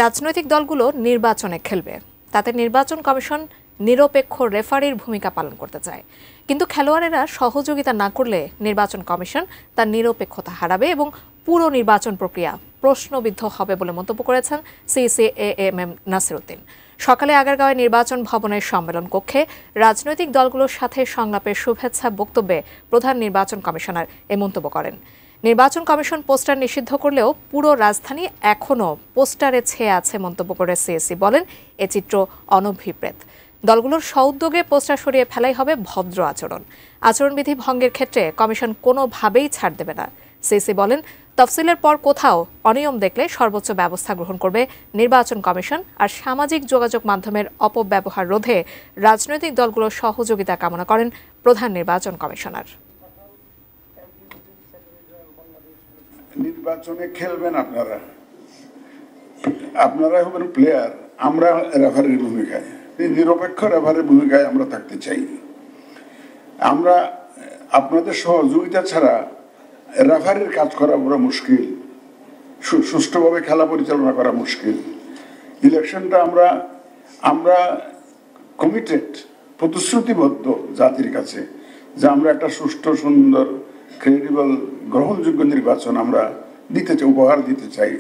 রাজনৈতিক দলগুলো নির্বাচনে খেলবে, তাতে নির্বাচন কমিশন নিরপেক্ষ রেফারির ভূমিকা পালন করতে চায়। কিন্তু খেলোয়াড়েরা সহযোগিতা না করলে নির্বাচন কমিশন তার নিরপেক্ষতা হারাবে এবং পুরো নির্বাচন প্রক্রিয়া প্রশ্নবিদ্ধ হবে বলে মন্তব্য করেছেন সিসিএএমএম নাসির উদ্দিন। সকালে আগারগাঁওয়ে নির্বাচন ভবনের সম্মেলন কক্ষে রাজনৈতিক দলগুলোর সাথে সংলাপের শুভেচ্ছা বক্তব্যে প্রধান নির্বাচন কমিশনার এ মন্তব্য করেন। নির্বাচন কমিশন পোস্টার নিষিদ্ধ করলেও পুরো রাজধানী এখনও পোস্টারে ছেয়ে আছে মন্তব্য করে সিএসি বলেন, এ চিত্র অনভিপ্রেত। দলগুলোর সউদ্যোগে পোস্টার সরিয়ে ফেলাই হবে ভদ্র আচরণ। আচরণবিধি ভঙ্গের ক্ষেত্রে কমিশন কোনোভাবেই ছাড় দেবে না। সিএসি বলেন, তফসিলের পর কোথাও অনিয়ম দেখলে সর্বোচ্চ ব্যবস্থা গ্রহণ করবে নির্বাচন কমিশন। আর সামাজিক যোগাযোগ মাধ্যমের অপব্যবহার রোধে রাজনৈতিক দলগুলোর সহযোগিতা কামনা করেন প্রধান নির্বাচন কমিশনার। নির্বাচনে খেলবেন আপনারা হবেন প্লেয়ার, আমরা রেফারির ভূমিকায়, নিরপেক্ষ রেফারির ভূমিকায় আমরা থাকতে চাই। আমরা আপনাদের সহযোগিতা ছাড়া রেফারির কাজ করা বড় মুশকিল, সুষ্ঠুভাবে খেলা পরিচালনা করা মুশকিল। ইলেকশনটা আমরা কমিটেড, প্রতিশ্রুতিবদ্ধ জাতির কাছে যে আমরা একটা সুষ্ঠু, সুন্দর, ক্রেডিবল, গ্রহণযোগ্য নির্বাচন আমরা দিতে চাই, উপহার দিতে চাই।